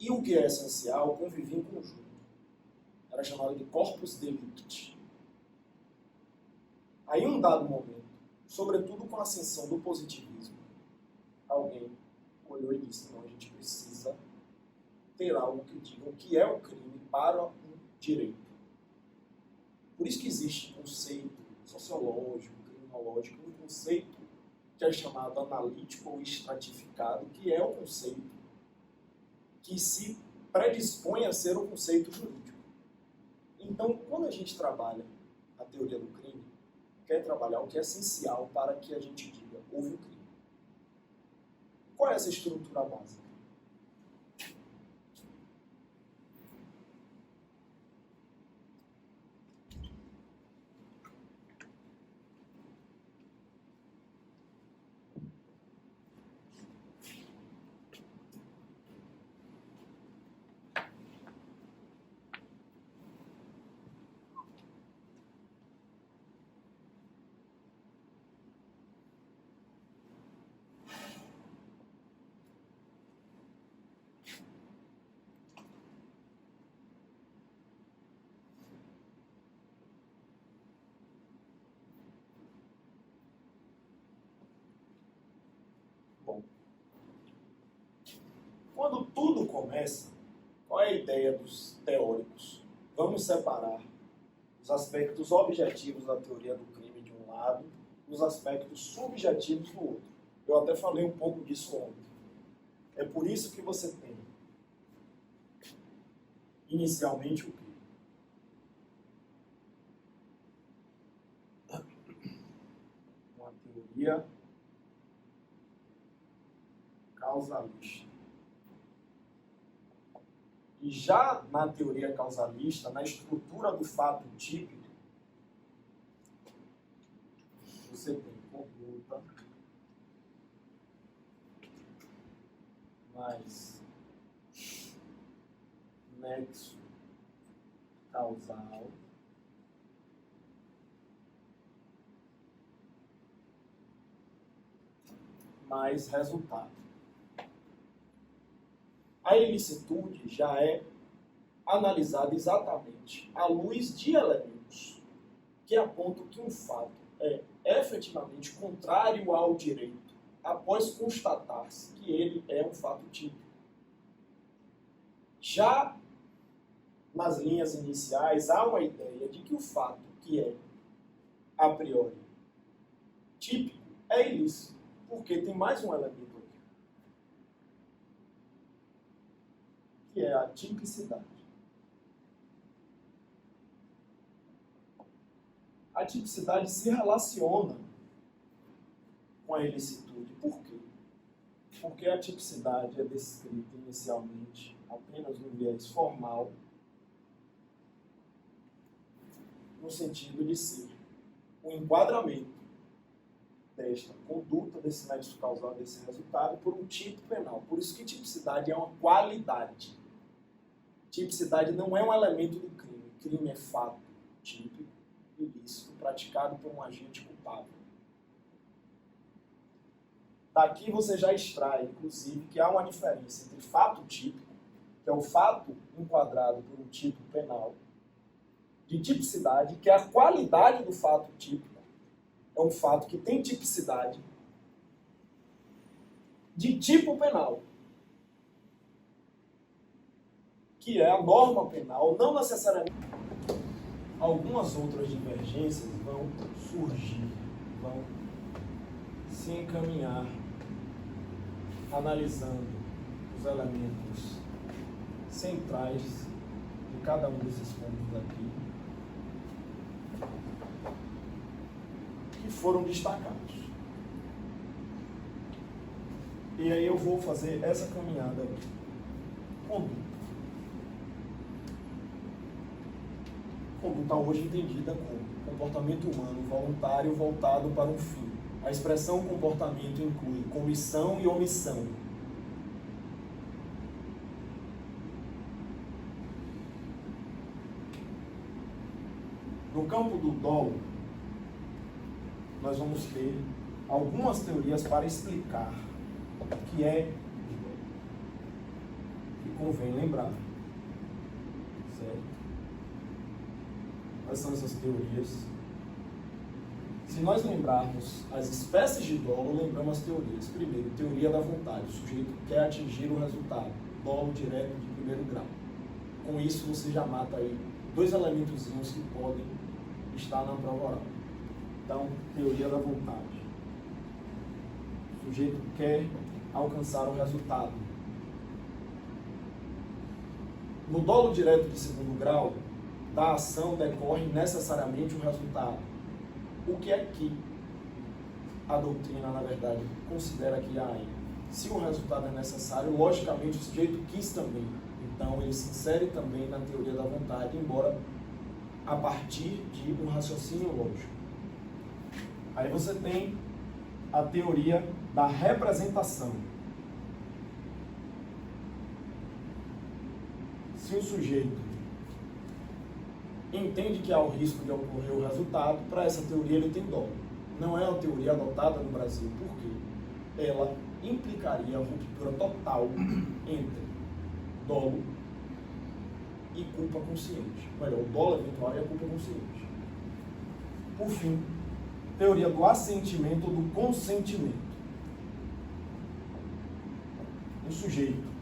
e o que é essencial conviviam em conjunto. Era chamado de corpus delicti. Aí, em um dado momento, sobretudo com a ascensão do positivismo, alguém olhou e disse: não, a gente precisa ter algo que diga o que é o crime para um direito. Por isso que existe um conceito sociológico, criminológico, um conceito que é chamado analítico ou estratificado, que é o conceito que se predispõe a ser o conceito jurídico. Então, quando a gente trabalha a teoria do crime, quer trabalhar o que é essencial para que a gente diga houve um crime. Qual é essa estrutura básica? Bom, quando tudo começa, qual é a ideia dos teóricos? Vamos separar os aspectos objetivos da teoria do crime de um lado e os aspectos subjetivos do outro. Eu até falei um pouco disso ontem. É por isso que você tem, inicialmente, o quê? Uma teoria causalista. E já na teoria causalista, na estrutura do fato típico, você tem conduta mais nexo causal mais resultado. A ilicitude já é analisada exatamente à luz de elementos que apontam que um fato é efetivamente contrário ao direito após constatar-se que ele é um fato típico. Já nas linhas iniciais, há uma ideia de que o fato que é, a priori, típico é ilícito, porque tem mais um elemento aqui, que é a tipicidade. A tipicidade se relaciona com a ilicitude. Por quê? Porque a tipicidade é descrita inicialmente apenas no viés formal, no sentido de ser o enquadramento desta conduta, desse nexo causal, desse resultado, por um tipo penal. Por isso que tipicidade é uma qualidade. Tipicidade não é um elemento do crime. Crime é fato típico, ilícito, praticado por um agente culpável. Daqui você já extrai, inclusive, que há uma diferença entre fato típico, que é o fato enquadrado por um tipo penal, de tipicidade, que é a qualidade do fato típico, é um fato que tem tipicidade de tipo penal, que é a norma penal, não necessariamente. Algumas outras divergências vão surgir, vão se encaminhar, analisando os elementos centrais de cada um desses pontos aqui, que foram destacados. E aí eu vou fazer essa caminhada aqui. Conduta. Conduta hoje entendida como comportamento humano voluntário voltado para um fim. A expressão comportamento inclui comissão e omissão. No campo do dolo, nós vamos ter algumas teorias para explicar o que é que convém lembrar. Certo? Quais são essas teorias? Se nós lembrarmos as espécies de dolo, lembramos as teorias. Primeiro, teoria da vontade. O sujeito quer atingir o resultado. Dolo direto de primeiro grau. Com isso, você já mata aí 2 elementozinhos que podem estar na prova oral. Então, teoria da vontade. O sujeito quer alcançar o resultado. No dolo direto de segundo grau, da ação decorre necessariamente o resultado. O que é que a doutrina, na verdade, considera que há aí? Se o resultado é necessário, logicamente o sujeito quis também. Então, ele se insere também na teoria da vontade, embora a partir de um raciocínio lógico. Aí você tem a teoria da representação. Se o sujeito entende que há o risco de ocorrer o resultado, para essa teoria ele tem dolo. Não é uma teoria adotada no Brasil, porque ela implicaria a ruptura total entre dolo e culpa consciente. Melhor, o dolo eventual e a culpa consciente. Por fim, teoria do assentimento ou do consentimento. O sujeito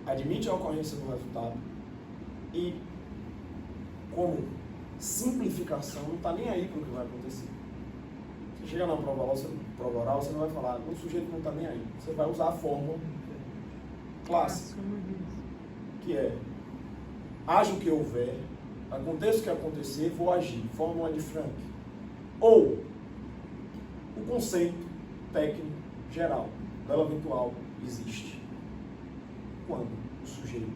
admite a ocorrência do resultado e, como simplificação, não está nem aí para o que vai acontecer. Você chega na prova oral, você não vai falar, o sujeito não está nem aí. Você vai usar a fórmula clássica, que é: haja o que houver, aconteça o que acontecer, vou agir. Fórmula de Frank. Ou o conceito técnico geral, dela eventual, existe quando o sujeito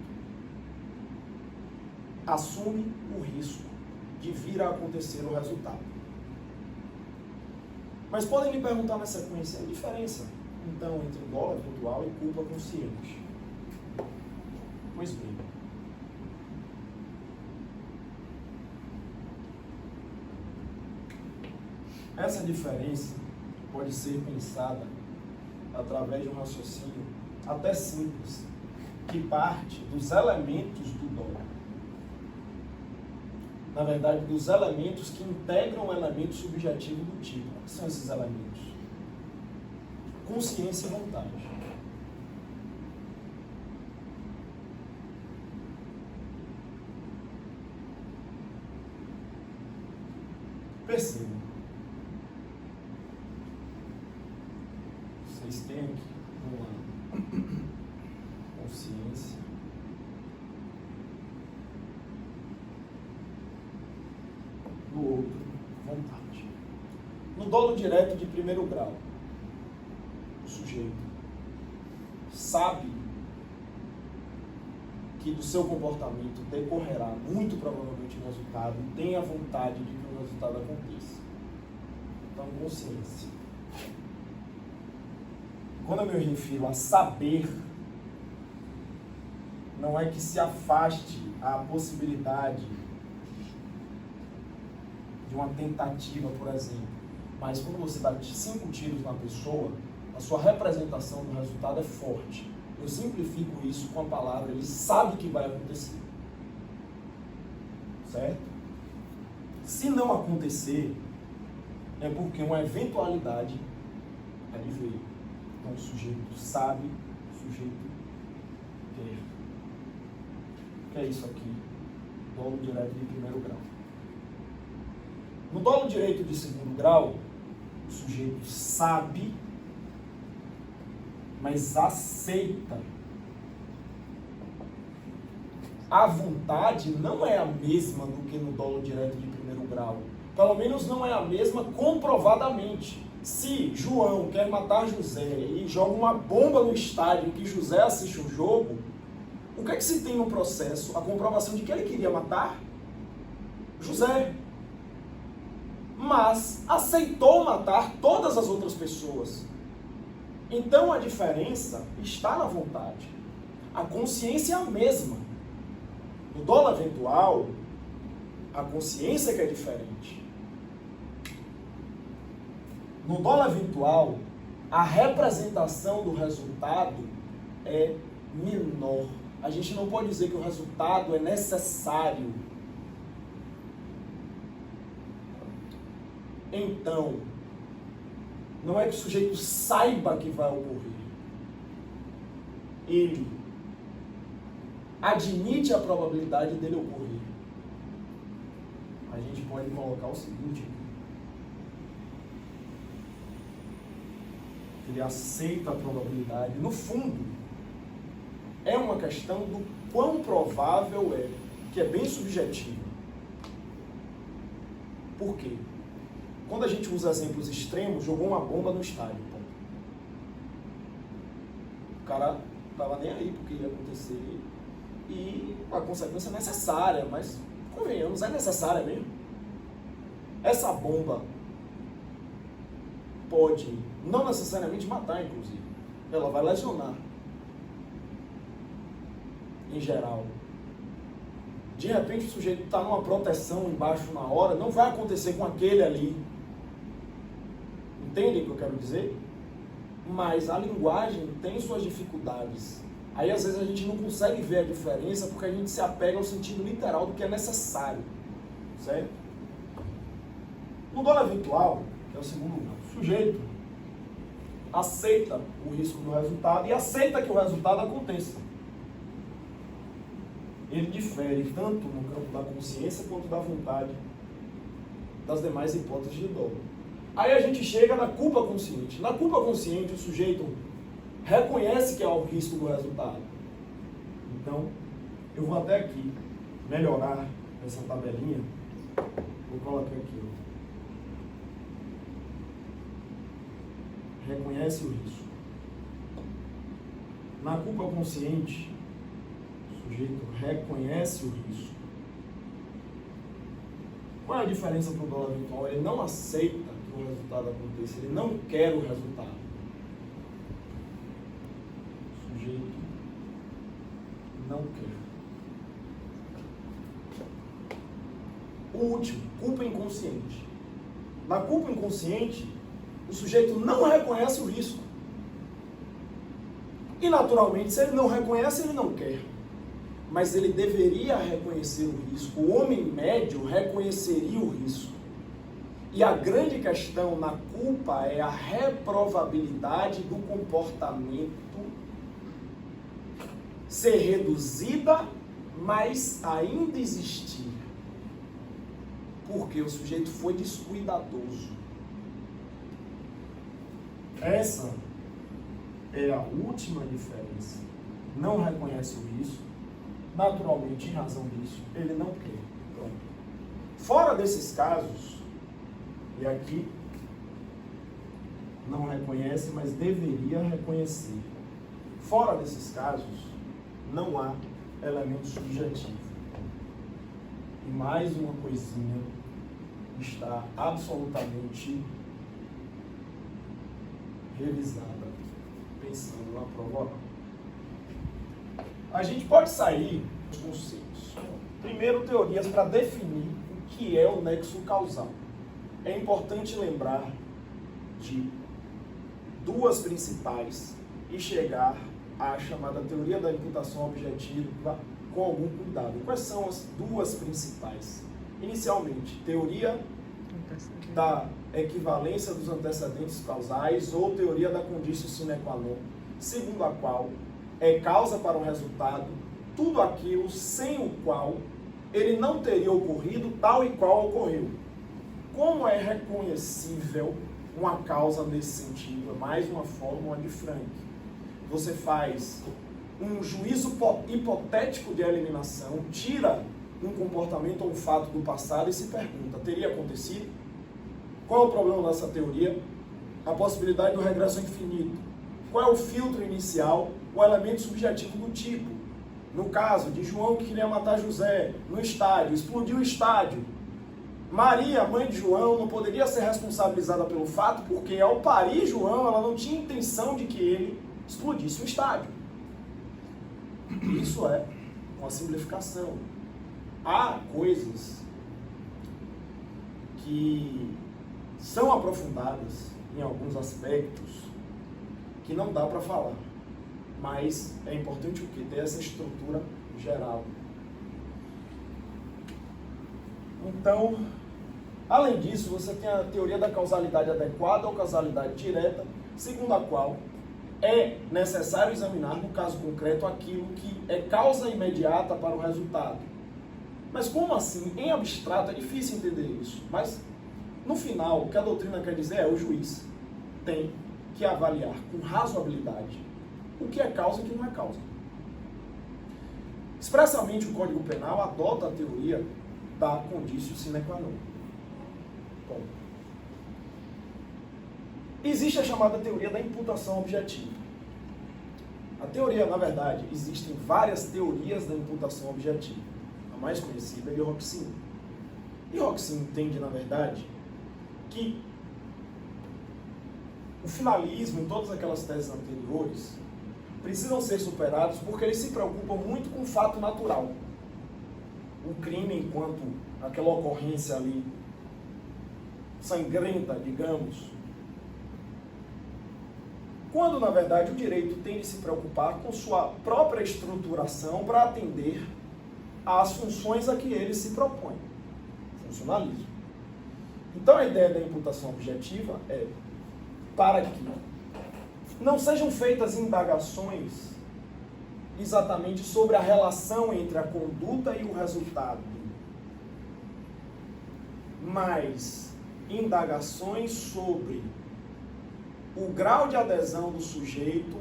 assume o risco de vir a acontecer o resultado. Mas podem me perguntar na sequência a diferença, então, entre dolo eventual e culpa consciente. Pois bem, essa diferença pode ser pensada através de um raciocínio até simples, que parte dos elementos do dolo. Na verdade, dos elementos que integram o elemento subjetivo do tipo. O que são esses elementos? Consciência e vontade. Percebam. Vocês têm aqui uma consciência do outro, vontade. No dolo direto de primeiro grau, o sujeito sabe que do seu comportamento decorrerá muito provavelmente o resultado e tem a vontade de que o resultado aconteça. Então, consciência. Quando eu me refiro a saber, não é que se afaste a possibilidade de uma tentativa, por exemplo. Mas quando você dá 5 tiros na pessoa, a sua representação do resultado é forte. Eu simplifico isso com a palavra, ele sabe que vai acontecer. Certo? Se não acontecer, é porque uma eventualidade adveio. Então o sujeito sabe, o sujeito quer. O que é isso aqui? Dolo direto de primeiro grau. No dolo direito de segundo grau, o sujeito sabe, mas aceita. A vontade não é a mesma do que no dolo direto de primeiro grau. Pelo menos não é a mesma comprovadamente. Se João quer matar José e joga uma bomba no estádio que José assiste um jogo, o que é que se tem no processo? A comprovação de que ele queria matar José. Mas aceitou matar todas as outras pessoas. Então a diferença está na vontade. A consciência é a mesma. No dolo eventual, a consciência que é diferente. No dolo eventual, a representação do resultado é menor. A gente não pode dizer que o resultado é necessário. Então, não é que o sujeito saiba que vai ocorrer. Ele admite a probabilidade dele ocorrer. A gente pode colocar o seguinte: ele aceita a probabilidade. No fundo, é uma questão do quão provável é, que é bem subjetivo. Por quê? Quando a gente usa exemplos extremos, jogou uma bomba no estádio. Pô. O cara estava nem aí porque ia acontecer e a consequência é necessária, mas convenhamos, é necessária mesmo. Essa bomba pode não necessariamente matar, inclusive. Ela vai lesionar. Em geral. De repente o sujeito está numa proteção embaixo na hora, não vai acontecer com aquele ali. Entendem o que eu quero dizer? Mas a linguagem tem suas dificuldades. Aí às vezes a gente não consegue ver a diferença porque a gente se apega ao sentido literal do que é necessário. Certo? No dólar virtual, que é o segundo lugar, o sujeito aceita o risco do resultado e aceita que o resultado aconteça. Ele difere tanto no campo da consciência quanto da vontade das demais hipóteses de dolo. Aí a gente chega na culpa consciente. Na culpa consciente, o sujeito reconhece que há o risco do resultado. Então, eu vou até aqui melhorar essa tabelinha. Vou colocar aqui. Reconhece o risco. Na culpa consciente, o sujeito reconhece o risco. Qual é a diferença para o dólar virtual? Ele não aceita que o resultado aconteça, ele não quer o resultado. O sujeito não quer. O último, culpa inconsciente. Na culpa inconsciente, o sujeito não reconhece o risco. E naturalmente, se ele não reconhece, ele não quer. Mas ele deveria reconhecer o risco. O homem médio reconheceria o risco. E a grande questão na culpa é a reprovabilidade do comportamento ser reduzida, mas ainda existir. Porque o sujeito foi descuidadoso. Essa é a última diferença. Não reconhece o risco. Naturalmente, em razão disso, ele não quer. Pronto. Fora desses casos, e aqui não reconhece, mas deveria reconhecer. Fora desses casos, não há elemento subjetivo. E mais uma coisinha está absolutamente revisada, pensando na prova oral. A gente pode sair dos conceitos. Primeiro, teorias para definir o que é o nexo causal. É importante lembrar de duas principais e chegar à chamada teoria da imputação objetiva com algum cuidado. Quais são as duas principais? Inicialmente, teoria da equivalência dos antecedentes causais ou teoria da conditio sine qua non, segundo a qual é causa para um resultado tudo aquilo sem o qual ele não teria ocorrido tal e qual ocorreu. Como é reconhecível uma causa nesse sentido? É mais uma fórmula de Frank. Você faz um juízo hipotético de eliminação, tira um comportamento ou um fato do passado e se pergunta, teria acontecido? Qual é o problema dessa teoria? A possibilidade do regresso ao infinito. Qual é o filtro inicial? O elemento subjetivo do tipo. No caso de João que queria matar José no estádio, explodiu o estádio. Maria, mãe de João, não poderia ser responsabilizada pelo fato porque ao parir João, ela não tinha intenção de que ele explodisse o estádio. Isso é uma simplificação. Há coisas que são aprofundadas em alguns aspectos que não dá para falar. Mas é importante o quê? Ter essa estrutura geral. Então, além disso, você tem a teoria da causalidade adequada ou causalidade direta, segundo a qual é necessário examinar, no caso concreto, aquilo que é causa imediata para o resultado. Mas como assim? Em abstrato é difícil entender isso. Mas, no final, o que a doutrina quer dizer é o juiz tem que avaliar com razoabilidade o que é causa e o que não é causa. Expressamente, o Código Penal adota a teoria da conditio sine qua non. Bom, existe a chamada teoria da imputação objetiva. A teoria, na verdade, existem várias teorias da imputação objetiva. A mais conhecida é de Roxin. E Roxin entende, na verdade, que o finalismo em todas aquelas teses anteriores precisam ser superados porque eles se preocupam muito com o fato natural. O crime enquanto aquela ocorrência ali sangrenta, digamos, quando, na verdade, o direito tem de se preocupar com sua própria estruturação para atender às funções a que ele se propõe. Funcionalismo. Então, a ideia da imputação objetiva é para que não sejam feitas indagações exatamente sobre a relação entre a conduta e o resultado, mas indagações sobre o grau de adesão do sujeito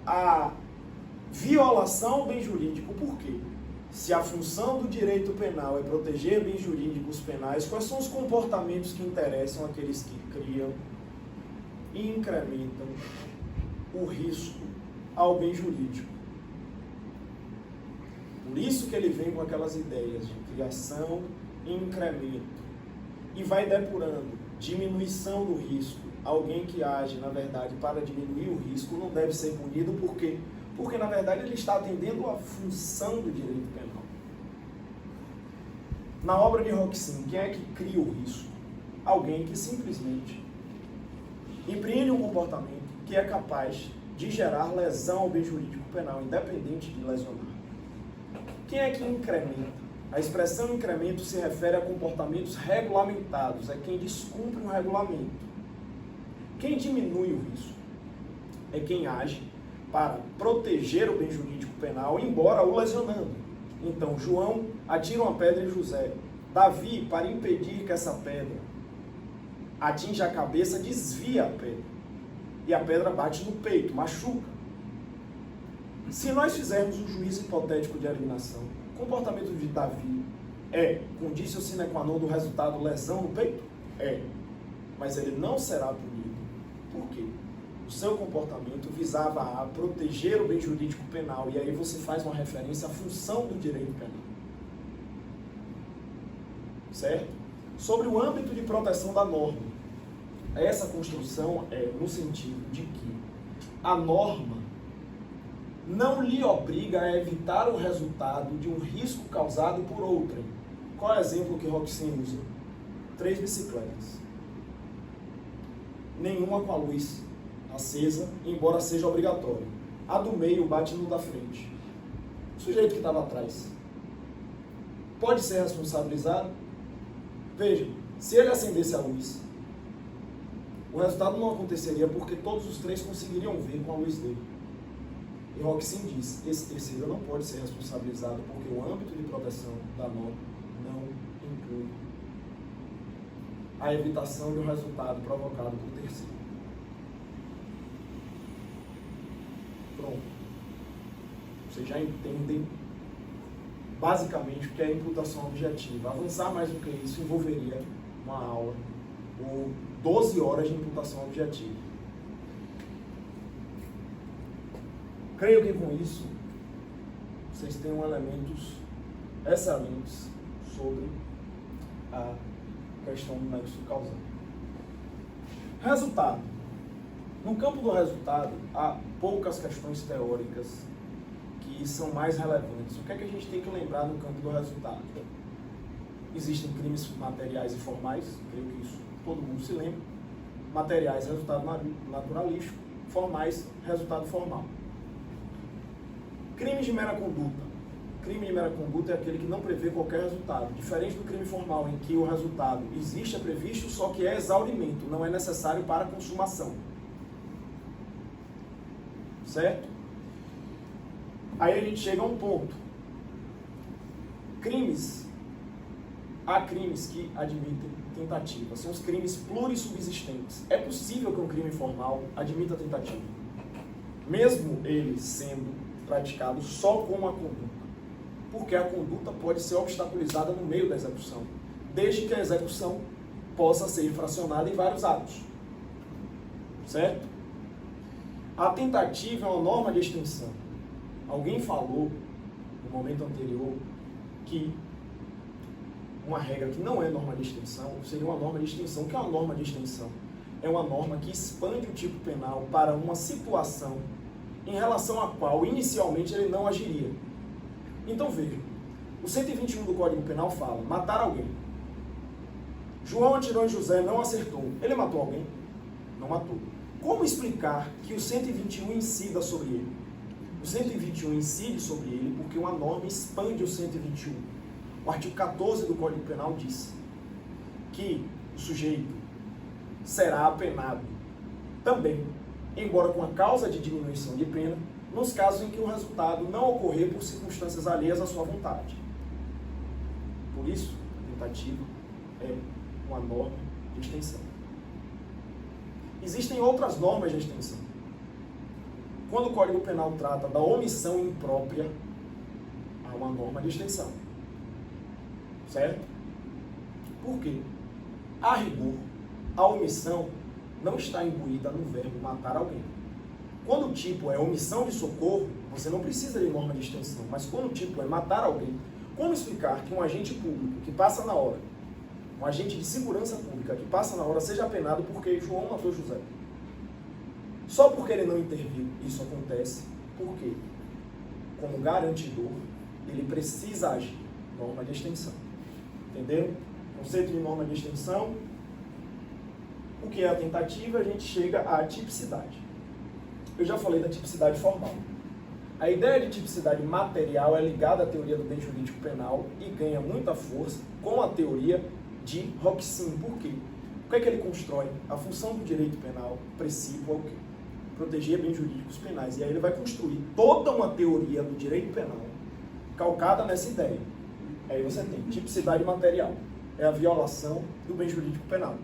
à violação ao bem jurídico. Por quê? Se a função do direito penal é proteger bens jurídicos penais, quais são os comportamentos que interessam àqueles que criam e incrementam o risco ao bem jurídico? Por isso que ele vem com aquelas ideias de criação e incremento e vai depurando diminuição do risco. Alguém que age, na verdade, para diminuir o risco não deve ser punido. Por quê? Porque, na verdade, ele está atendendo à função do direito penal. Na obra de Roxin, quem é que cria o risco? Alguém que simplesmente empreende um comportamento que é capaz de gerar lesão ao bem jurídico penal, independente de lesionar. Quem é que incrementa? A expressão incremento se refere a comportamentos regulamentados, é quem descumpre um regulamento. Quem diminui o risco é quem age para proteger o bem jurídico penal, embora o lesionando. Então, João atira uma pedra em José. Davi, para impedir que essa pedra atinja a cabeça, desvia a pedra. E a pedra bate no peito, machuca. Se nós fizermos um juízo hipotético de alienação, o comportamento de Davi é conditio sine qua non do resultado lesão no peito? É. Mas ele não será punido. Por quê? O seu comportamento visava a proteger o bem jurídico penal, e aí você faz uma referência à função do direito penal. Certo? Sobre o âmbito de proteção da norma, essa construção é no sentido de que a norma não lhe obriga a evitar o resultado de um risco causado por outrem. Qual é o exemplo que Roxin usa? 3 bicicletas. Nenhuma com a luz acesa, embora seja obrigatório. A do meio bate no da frente. O sujeito que estava atrás pode ser responsabilizado? Veja, se ele acendesse a luz, o resultado não aconteceria porque todos os 3 conseguiriam ver com a luz dele. E Roxin diz, esse terceiro não pode ser responsabilizado porque o âmbito de proteção da norma não inclui a evitação de um resultado provocado por terceiro. Pronto. Vocês já entendem basicamente o que é imputação objetiva. Avançar mais do que isso envolveria uma aula ou 12 horas de imputação objetiva. Creio que com isso vocês tenham elementos excelentes sobre a questão do nexo causal. Resultado. No campo do resultado, há poucas questões teóricas que são mais relevantes. O que é que a gente tem que lembrar no campo do resultado? Existem crimes materiais e formais, creio que isso todo mundo se lembra. Materiais, resultado naturalístico. Formais, resultado formal. Crime de mera conduta. Crime de mera conduta é aquele que não prevê qualquer resultado. Diferente do crime formal, em que o resultado existe, é previsto, só que é exaurimento, não é necessário para a consumação. Certo? Aí a gente chega a um ponto. Há crimes que admitem tentativa. São os crimes plurissubsistentes. É possível que um crime formal admita tentativa, mesmo ele sendo praticado só com uma conduta. Porque a conduta pode ser obstaculizada no meio da execução, desde que a execução possa ser fracionada em vários atos. Certo? A tentativa é uma norma de extensão. Alguém falou, no momento anterior, que uma regra que não é norma de extensão seria uma norma de extensão. O que é uma norma de extensão? É uma norma que expande o tipo penal para uma situação em relação à qual, inicialmente, ele não agiria. Então, veja, o 121 do Código Penal fala, matar alguém. João atirou em José, não acertou. Ele matou alguém? Não matou. Como explicar que o 121 incida sobre ele? O 121 incide sobre ele porque uma norma expande o 121. O artigo 14 do Código Penal diz que o sujeito será apenado também, embora com a causa de diminuição de pena, nos casos em que o resultado não ocorrer por circunstâncias alheias à sua vontade. Por isso, a tentativa é uma norma de extensão. Existem outras normas de extensão. Quando o Código Penal trata da omissão imprópria, há uma norma de extensão. Certo? Por quê? A rigor, a omissão não está imbuída no verbo matar alguém. Quando o tipo é omissão de socorro, você não precisa de norma de extensão. Mas quando o tipo é matar alguém, como explicar que um agente público que passa na hora, um agente de segurança pública que passa na hora, seja apenado porque João matou José? Só porque ele não interviu, isso acontece porque, como garantidor, ele precisa agir. Norma de extensão. Entenderam? Conceito de norma de extensão. O que é a tentativa? A gente chega à tipicidade. Eu já falei da tipicidade formal. A ideia de tipicidade material é ligada à teoria do bem jurídico penal e ganha muita força com a teoria de Roxin. Por quê? O que é que ele constrói? A função do direito penal, princípio, é o quê? Proteger bens jurídicos penais. E aí ele vai construir toda uma teoria do direito penal calcada nessa ideia. Aí você tem tipicidade material. É a violação do bem jurídico penal.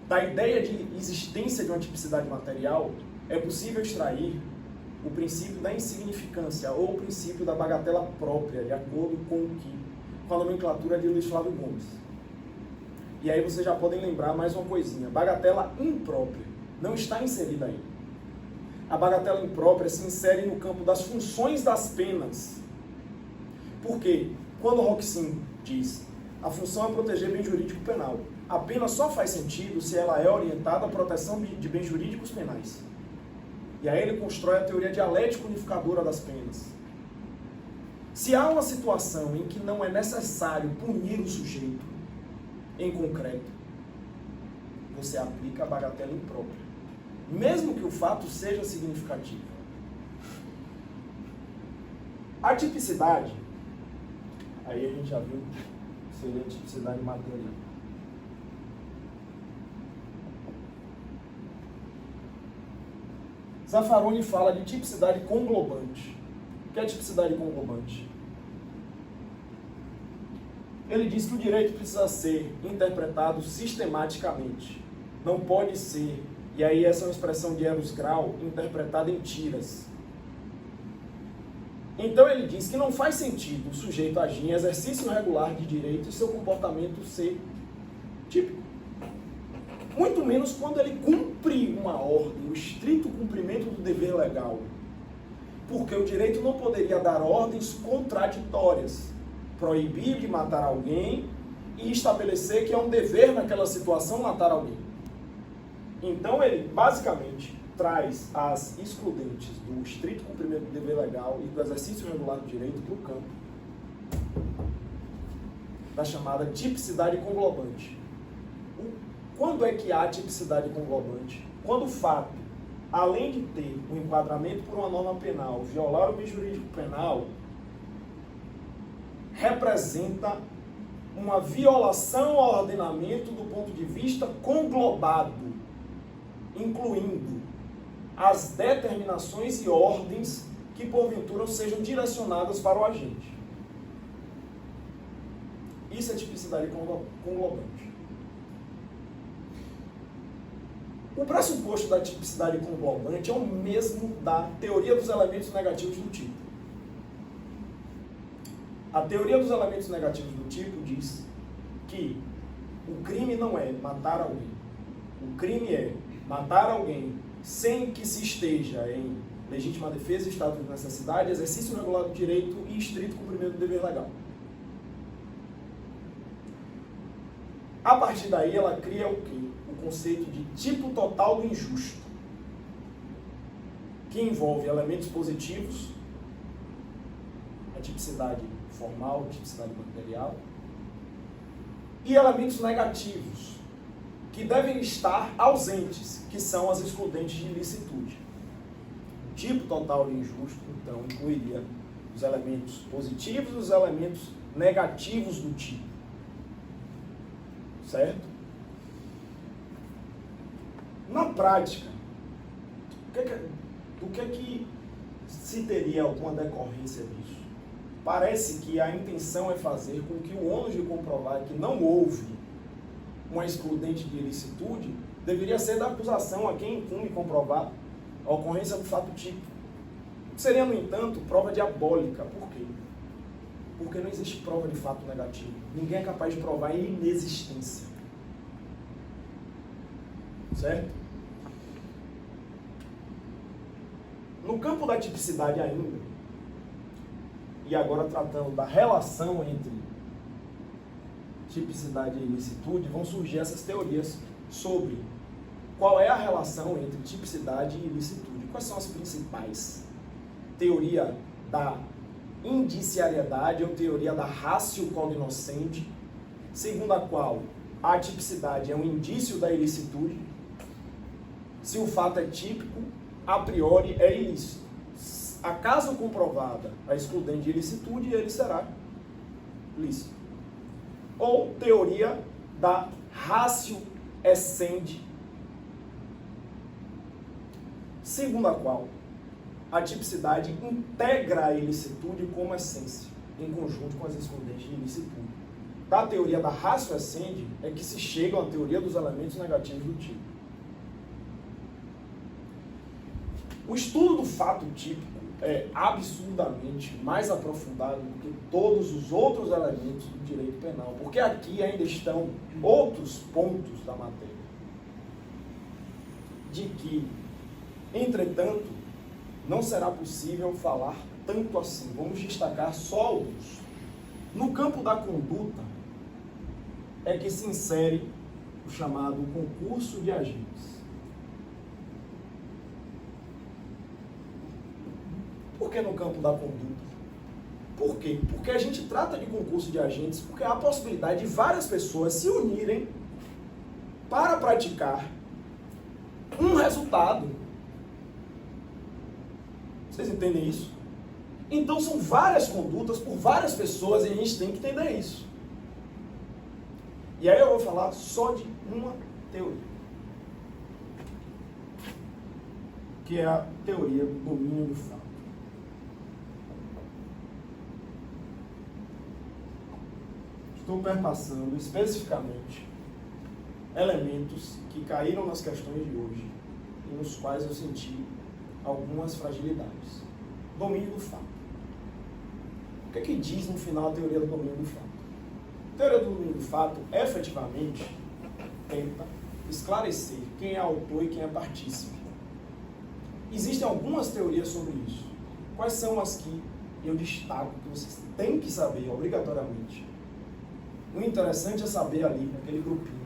Da ideia de existência de uma tipicidade material, é possível extrair o princípio da insignificância ou o princípio da bagatela própria, de acordo com a nomenclatura de Luiz Flávio Gomes. E aí vocês já podem lembrar mais uma coisinha. Bagatela imprópria não está inserida aí. A bagatela imprópria se insere no campo das funções das penas. Por quê? Quando o Roxin diz a função é proteger bem jurídico penal, a pena só faz sentido se ela é orientada à proteção de bens jurídicos penais. E aí ele constrói a teoria dialética unificadora das penas. Se há uma situação em que não é necessário punir o sujeito em concreto, você aplica a bagatela imprópria, mesmo que o fato seja significativo. A tipicidade, aí a gente já viu, seria a tipicidade material. Zaffaroni fala de tipicidade conglobante. O que é tipicidade conglobante? Ele diz que o direito precisa ser interpretado sistematicamente. Não pode ser, e aí essa é uma expressão de Eros Grau, interpretada em tiras. Então ele diz que não faz sentido o sujeito agir em exercício regular de direito e seu comportamento ser típico. Muito menos quando ele cumpre uma ordem, o estrito cumprimento do dever legal. Porque o direito não poderia dar ordens contraditórias, proibir de matar alguém e estabelecer que é um dever naquela situação matar alguém. Então ele, basicamente, traz as excludentes do estrito cumprimento do dever legal e do exercício regular do direito para o campo da chamada tipicidade conglobante. Quando é que há tipicidade conglobante? Quando o fato além de ter um enquadramento por uma norma penal, violar o meio jurídico penal, representa uma violação ao ordenamento do ponto de vista conglobado, incluindo as determinações e ordens que porventura sejam direcionadas para o agente. Isso é tipicidade conglobante. O pressuposto da tipicidade conglobante é o mesmo da teoria dos elementos negativos do tipo. A teoria dos elementos negativos do tipo diz que o crime não é matar alguém. O crime é matar alguém sem que se esteja em legítima defesa, estado de necessidade, exercício regular do direito e estrito cumprimento do dever legal. A partir daí, ela cria o quê? O conceito de tipo total do injusto, que envolve elementos positivos, a tipicidade formal, a tipicidade material, e elementos negativos, que devem estar ausentes, que são as excludentes de ilicitude. O tipo total de injusto, então, incluiria os elementos positivos e os elementos negativos do tipo. Certo? Na prática, do que se teria alguma decorrência disso? Parece que a intenção é fazer com que o ônus de comprovar que não houve uma excludente de ilicitude deveria ser da acusação a quem incumbe comprovar a ocorrência do fato típico. Seria, no entanto, prova diabólica. Por quê? Porque não existe prova de fato negativo. Ninguém é capaz de provar a inexistência. Certo? No campo da tipicidade ainda, e agora tratando da relação entre tipicidade e ilicitude, vão surgir essas teorias sobre qual é a relação entre tipicidade e ilicitude. Quais são as principais? Teoria da indiciariedade ou teoria da ratio cognoscendi, segundo a qual a tipicidade é um indício da ilicitude. Se o fato é típico, a priori é ilícito. Acaso comprovada a excludente de ilicitude, ele será lícito. Ou teoria da ratio essendi, segundo a qual a tipicidade integra a ilicitude como essência, em conjunto com as excludentes de ilicitude. Da teoria da ratio essendi é que se chega à teoria dos elementos negativos do tipo. O estudo do fato típico é absurdamente mais aprofundado do que todos os outros elementos do direito penal, porque aqui ainda estão outros pontos da matéria, de que, entretanto, não será possível falar tanto assim. Vamos destacar só alguns. No campo da conduta é que se insere o chamado concurso de agentes. Por que no campo da conduta? Por quê? Porque a gente trata de concurso de agentes porque há a possibilidade de várias pessoas se unirem para praticar um resultado. Vocês entendem isso? Então são várias condutas por várias pessoas e a gente tem que entender isso. E aí eu vou falar só de uma teoria, que é a teoria do domínio do fato. Estou perpassando especificamente elementos que caíram nas questões de hoje e nos quais eu senti algumas fragilidades. Domínio do fato. O que é que diz no final a teoria do domínio do fato? A teoria do domínio do fato, efetivamente, tenta esclarecer quem é autor e quem é partícipe. Existem algumas teorias sobre isso. Quais são as que eu destaco, que vocês têm que saber obrigatoriamente? O interessante é saber ali, naquele grupinho.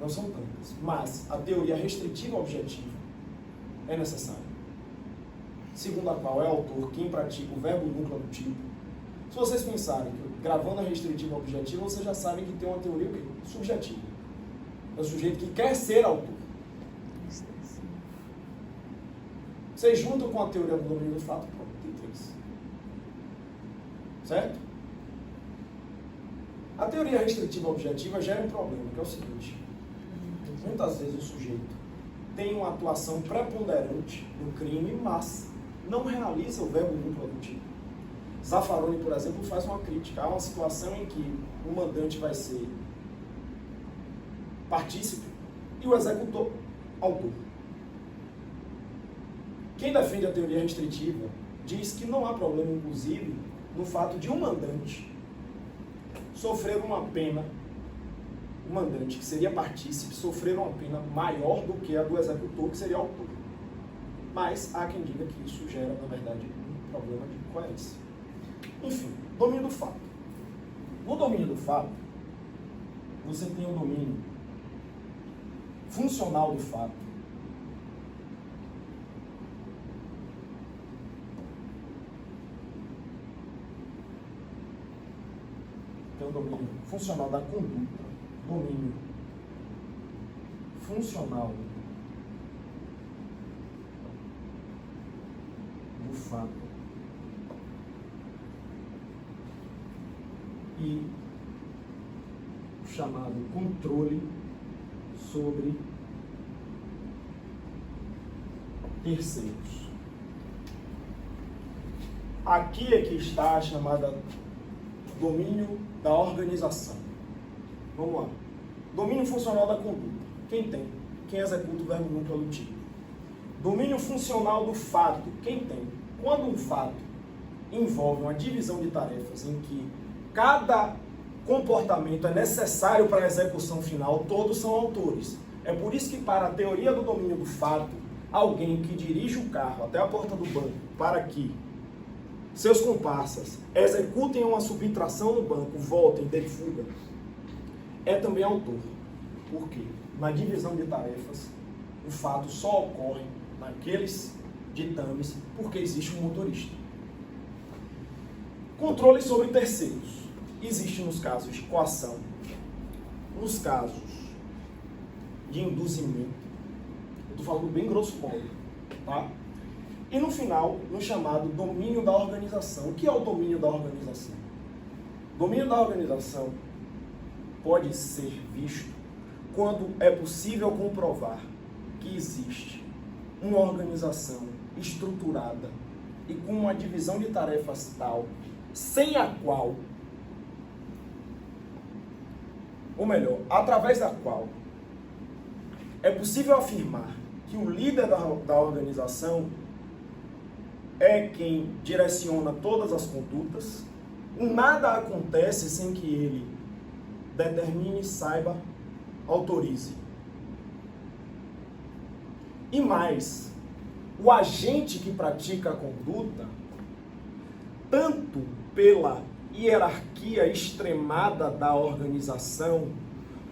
Não são tantas, mas a teoria restritiva objetiva é necessária. Segundo a qual é autor quem pratica o verbo núcleo do tipo. Se vocês pensarem que gravando a restritiva objetiva, vocês já sabem que tem uma teoria subjetiva. É o sujeito que quer ser autor. Você junta com a teoria do domínio do fato, pronto, tem 3. Certo? A teoria restritiva objetiva gera um problema, que é o seguinte. Muitas vezes o sujeito tem uma atuação preponderante no crime, mas não realiza o verbo não produtivo. Zaffaroni, por exemplo, faz uma crítica. Há uma situação em que o mandante vai ser partícipe e o executor autor. Quem defende a teoria restritiva diz que não há problema, inclusive, no fato de um mandante sofrer uma pena, o mandante, que seria partícipe, sofrer uma pena maior do que a do executor, que seria autor. Mas há quem diga que isso gera, na verdade, um problema de coerência. Enfim, domínio do fato. No domínio do fato, você tem o domínio funcional do fato. Tem o domínio funcional da conduta, domínio funcional do fato e o chamado controle sobre terceiros. Aqui é que está a chamada domínio da organização. Vamos lá. Domínio funcional da conduta. Quem tem? Quem executa o verbo não produtivo. Domínio funcional do fato. Quem tem? Quando um fato envolve uma divisão de tarefas em que cada comportamento é necessário para a execução final, todos são autores. É por isso que, para a teoria do domínio do fato, alguém que dirige o carro até a porta do banco para que seus comparsas executem uma subtração no banco, voltem, dê fuga, é também autor. Por quê? Na divisão de tarefas, o fato só ocorre naqueles ditames porque existe um motorista. Controle sobre terceiros. Existe nos casos de coação, nos casos de induzimento. Eu estou falando bem grosso modo, tá? E no final, no chamado domínio da organização. O que é o domínio da organização? O domínio da organização pode ser visto quando é possível comprovar que existe uma organização estruturada e com uma divisão de tarefas tal, sem a qual, ou melhor, através da qual é possível afirmar que o líder da organização é quem direciona todas as condutas. Nada acontece sem que ele determine, saiba, autorize. E mais, o agente que pratica a conduta, tanto pela hierarquia extremada da organização,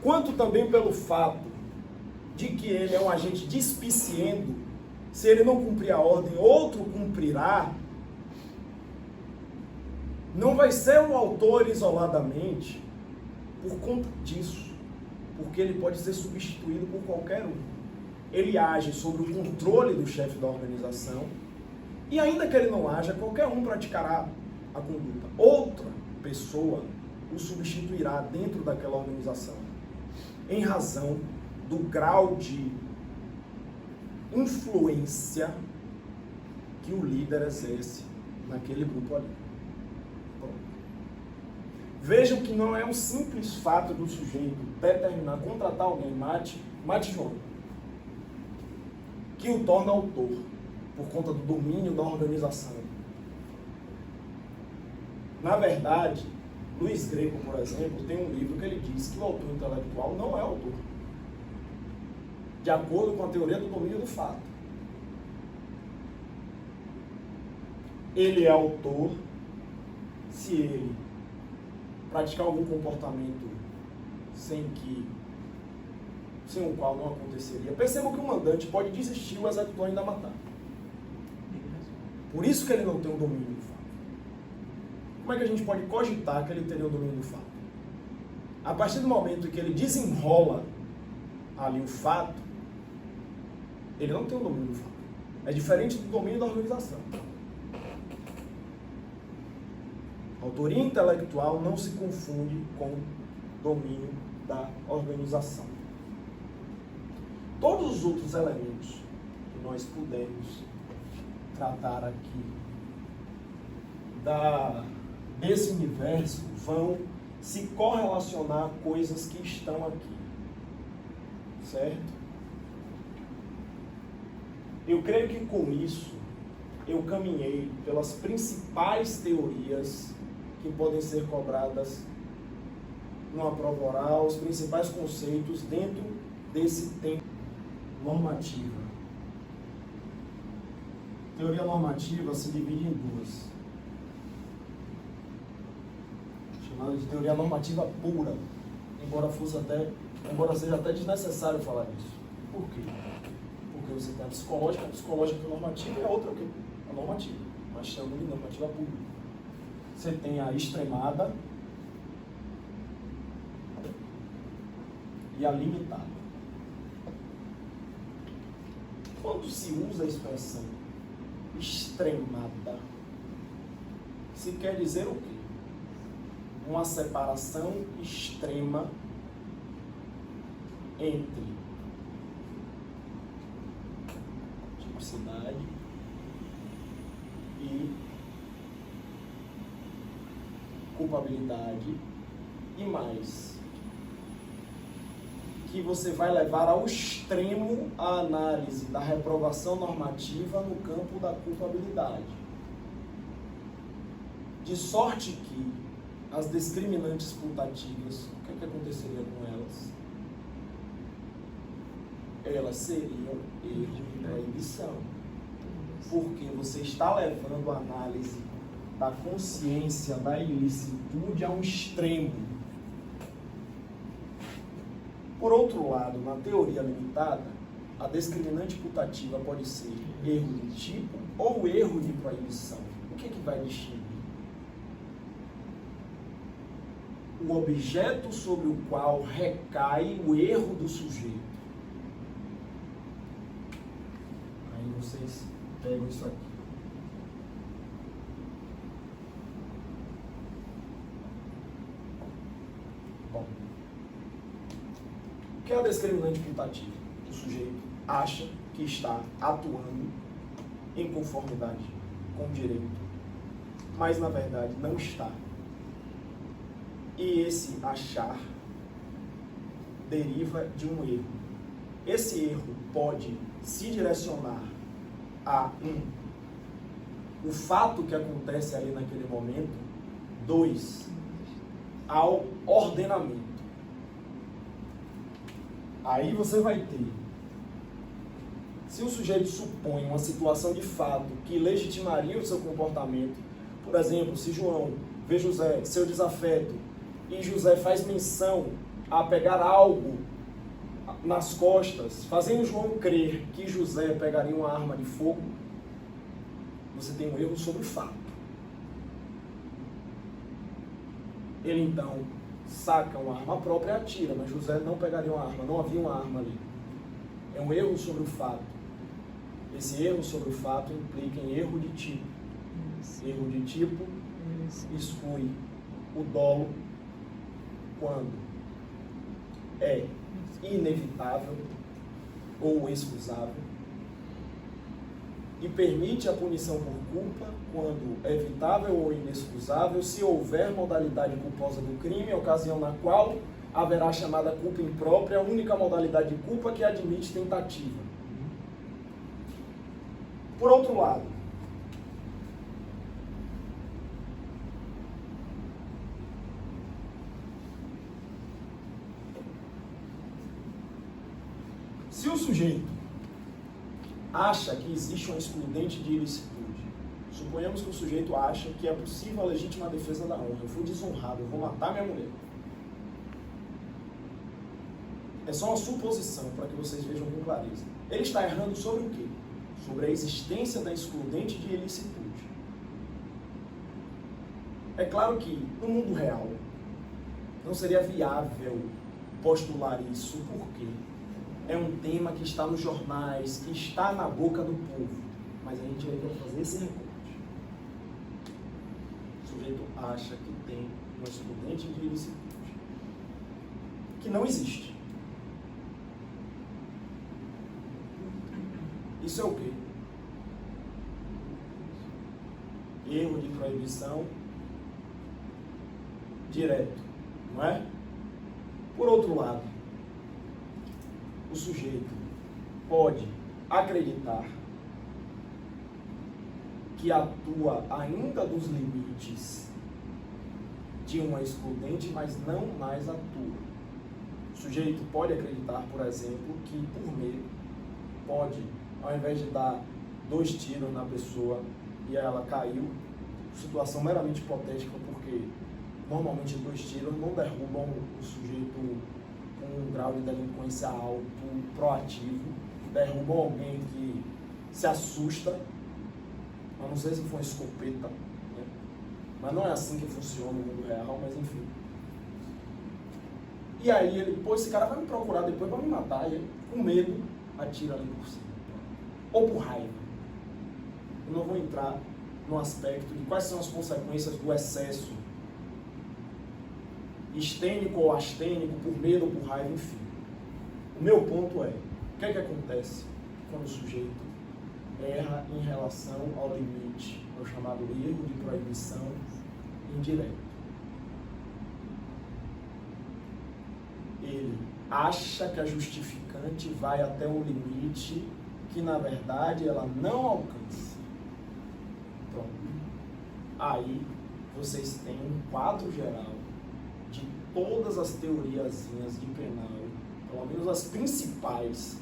quanto também pelo fato de que ele é um agente despiciendo, se ele não cumprir a ordem, outro cumprirá, não vai ser um autor isoladamente por conta disso, porque ele pode ser substituído por qualquer um. Ele age sob o controle do chefe da organização e, ainda que ele não haja, qualquer um praticará a conduta. Outra pessoa o substituirá dentro daquela organização, em razão do grau de influência que o líder exerce naquele grupo ali. Pronto. Vejam que não é um simples fato do sujeito determinar, contratar alguém, mate João, que o torna autor, por conta do domínio da organização. Na verdade, Luiz Greco, por exemplo, tem um livro que ele diz que o autor intelectual não é autor, de acordo com a teoria do domínio do fato. Ele é autor se ele praticar algum comportamento sem o qual não aconteceria. Percebam que o mandante pode desistir, o executor ainda matar. Por isso que ele não tem o domínio do fato. Como é que a gente pode cogitar que ele teria o domínio do fato? A partir do momento que ele desenrola ali o fato, ele não tem o domínio do fato. É diferente do domínio da organização. Autoria intelectual não se confunde com domínio da organização. Todos os outros elementos que nós pudermos tratar aqui desse universo vão se correlacionar a coisas que estão aqui. Certo? Eu creio que com isso eu caminhei pelas principais teorias que podem ser cobradas numa prova oral, os principais conceitos dentro desse tempo. Normativa. Teoria normativa se divide em duas. Chamada de teoria normativa pura, embora seja até desnecessário falar disso. Por quê? Porque você tem a psicológica e a normativa, e a outra é o quê? A normativa, mas chama de normativa pura. Você tem a extremada e a limitada. Quando se usa a expressão extremada, se quer dizer o quê? Uma separação extrema entre tipicidade e culpabilidade e mais, que você vai levar ao extremo a análise da reprovação normativa no campo da culpabilidade. De sorte que as discriminantes putativas, o que aconteceria com elas? Elas seriam erro de proibição. Porque você está levando a análise da consciência, da ilicitude a um extremo. Por outro lado, na teoria limitada, a discriminante putativa pode ser erro de tipo ou erro de proibição. O que vai distinguir? O objeto sobre o qual recai o erro do sujeito. Aí vocês pegam isso aqui. Bom, o que é a discriminante putativa? O sujeito acha que está atuando em conformidade com o direito, mas na verdade não está. E esse achar deriva de um erro. Esse erro pode se direcionar a o fato que acontece ali naquele momento. 2, ao ordenamento. Aí você vai ter, se o sujeito supõe uma situação de fato que legitimaria o seu comportamento, por exemplo, se João vê José, seu desafeto, e José faz menção a pegar algo nas costas, fazendo João crer que José pegaria uma arma de fogo, você tem um erro sobre o fato. Ele então saca uma arma própria e atira, mas José não pegaria uma arma, não havia uma arma ali. É um erro sobre o fato. Esse erro sobre o fato implica em erro de tipo. Erro de tipo exclui o dolo quando é inevitável ou excusável e permite a punição por culpa quando é evitável ou inexcusável se houver modalidade culposa do crime, ocasião na qual haverá chamada culpa imprópria, a única modalidade de culpa que admite tentativa. Por outro lado, se o sujeito acha que existe uma excludente de ilicitude, suponhamos que o sujeito acha que é possível a legítima defesa da honra, eu fui desonrado, eu vou matar minha mulher. É só uma suposição para que vocês vejam com clareza. Ele está errando sobre o quê? Sobre a existência da excludente de ilicitude. É claro que no mundo real não seria viável postular isso, porque é um tema que está nos jornais, que está na boca do povo. Mas a gente ainda vai fazer esse recorte. O sujeito acha que tem um excludente de ilicitude, que não existe. Isso é o quê? Erro de proibição direto, não é? Por outro lado, o sujeito pode acreditar que atua ainda dos limites de uma excludente, mas não mais atua. O sujeito pode acreditar, por exemplo, que por medo pode, ao invés de dar 2 tiros na pessoa e ela caiu, situação meramente hipotética, porque normalmente 2 tiros não derrubam o sujeito com um grau de delinquência alto, proativo, derrubam alguém que se assusta, a não ser se for uma escopeta, né? Mas não é assim que funciona no mundo real, mas enfim. E aí ele, pô, esse cara vai me procurar depois para me matar, e ele, com medo, atira ali por cima. Ou por raiva. Eu não vou entrar no aspecto de quais são as consequências do excesso estênico ou astênico, por medo ou por raiva, enfim. O meu ponto é, o que é que acontece quando o sujeito erra em relação ao limite, é o chamado erro de proibição indireto? Ele acha que a justificante vai até um limite que, na verdade, ela não alcança. Pronto. Aí, vocês têm um quadro geral de todas as teoriazinhas de penal, pelo menos as principais,